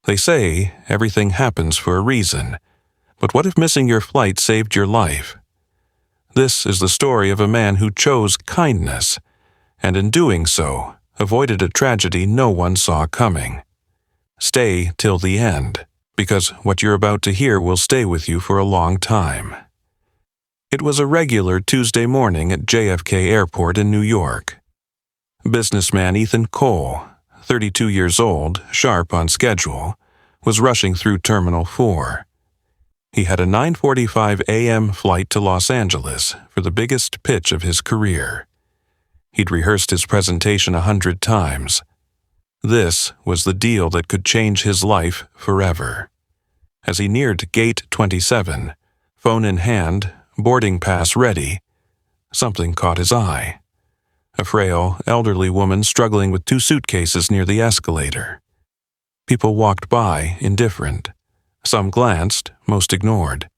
They say everything happens for a reason, but what if missing your flight saved your life? This is the story of a man who chose kindness, and in doing so, avoided a tragedy no one saw coming. Stay till the end, because what you're about to hear will stay with you for a long time. It was a regular Tuesday morning at JFK Airport in New York. Businessman Ethan Cole, 32 years old, sharp on schedule, was rushing through Terminal 4. He had a 9:45 a.m. flight to Los Angeles for the biggest pitch of his career. He'd rehearsed his presentation 100 times. This was the deal that could change his life forever. As he neared Gate 27, phone in hand, boarding pass ready, something caught his eye. A frail, elderly woman struggling with 2 suitcases near the escalator. People walked by, indifferent. Some glanced, most ignored.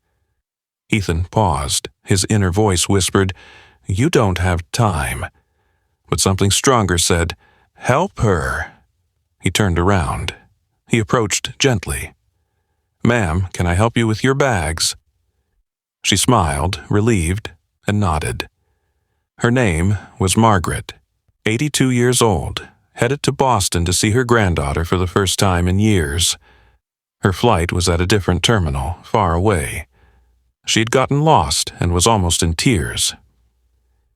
Ethan paused. His inner voice whispered, "You don't have time." But something stronger said, "Help her." He turned around. He approached gently. "Ma'am, can I help you with your bags?" She smiled, relieved, and nodded. Her name was Margaret, 82 years old, headed to Boston to see her granddaughter for the first time in years. Her flight was at a different terminal, far away. She'd gotten lost and was almost in tears.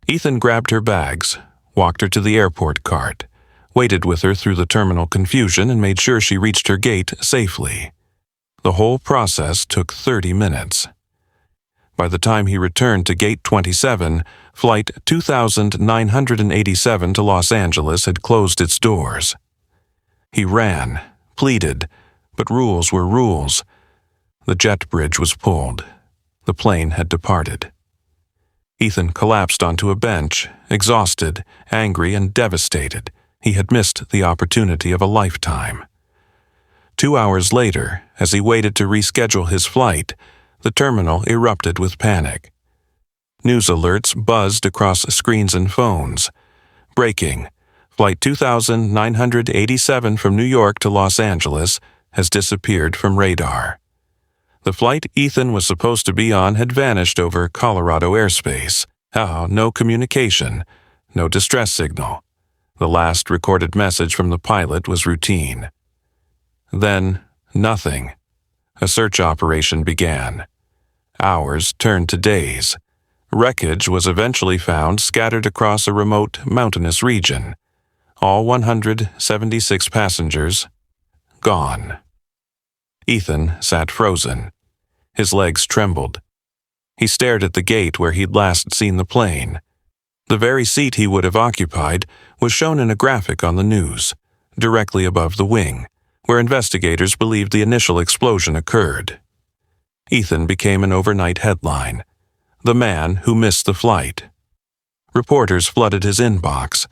Ethan grabbed her bags, walked her to the airport cart, waited with her through the terminal confusion, and made sure she reached her gate safely. The whole process took 30 minutes. By the time he returned to Gate 27, Flight 2987 to Los Angeles had closed its doors. He ran, pleaded, but rules were rules. The jet bridge was pulled. The plane had departed. Ethan collapsed onto a bench, exhausted, angry, and devastated. He had missed the opportunity of a lifetime. 2 hours later, as he waited to reschedule his flight, the terminal erupted with panic. News alerts buzzed across screens and phones. Breaking: Flight 2987 from New York to Los Angeles has disappeared from radar. The flight Ethan was supposed to be on had vanished over Colorado airspace. No communication, no distress signal. The last recorded message from the pilot was routine. Then, nothing. A search operation began. Hours turned to days. Wreckage was eventually found scattered across a remote mountainous region. All 176 passengers gone. Ethan sat frozen. His legs trembled. He stared at the gate where he'd last seen the plane. The very seat he would have occupied was shown in a graphic on the news, directly above the wing, where investigators believed the initial explosion occurred. Ethan became an overnight headline: "The man who missed the flight." Reporters flooded his inbox.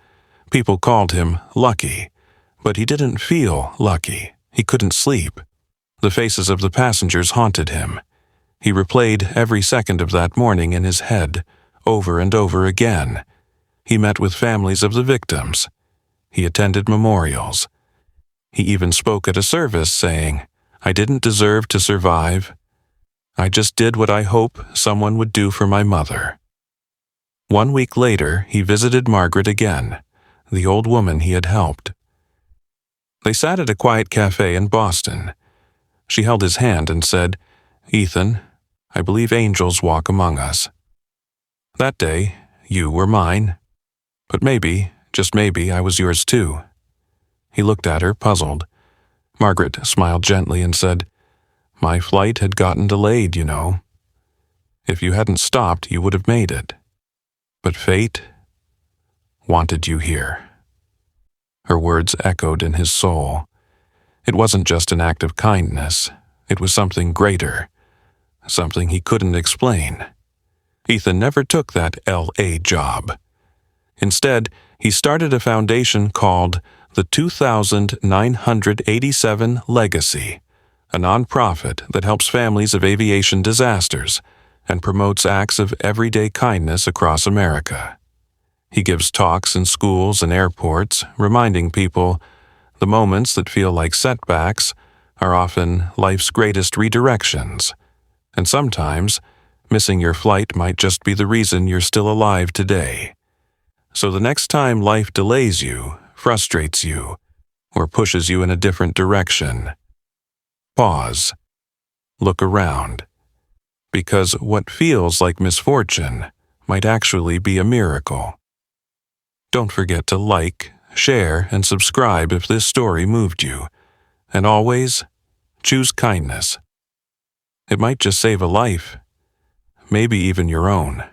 People called him lucky, but he didn't feel lucky. He couldn't sleep. The faces of the passengers haunted him. He replayed every second of that morning in his head, over and over again. He met with families of the victims. He attended memorials. He even spoke at a service saying, "I didn't deserve to survive. I just did what I hope someone would do for my mother." 1 week later, he visited Margaret again, the old woman he had helped. They sat at a quiet cafe in Boston. She held his hand and said, "Ethan, I believe angels walk among us. That day, you were mine. But maybe, just maybe, I was yours too." He looked at her, puzzled. Margaret smiled gently and said, "My flight had gotten delayed, you know. If you hadn't stopped, you would have made it. But fate wanted you here." Her words echoed in his soul. It wasn't just an act of kindness. It was something greater, something he couldn't explain. Ethan never took that L.A. job. Instead, he started a foundation called the 2987 Legacy, a nonprofit that helps families of aviation disasters and promotes acts of everyday kindness across America. He gives talks in schools and airports, reminding people the moments that feel like setbacks are often life's greatest redirections, and sometimes missing your flight might just be the reason you're still alive today. So the next time life delays you, frustrates you, or pushes you in a different direction, pause. Look around. Because what feels like misfortune might actually be a miracle. Don't forget to like, share, and subscribe if this story moved you. And always, choose kindness. It might just save a life, maybe even your own.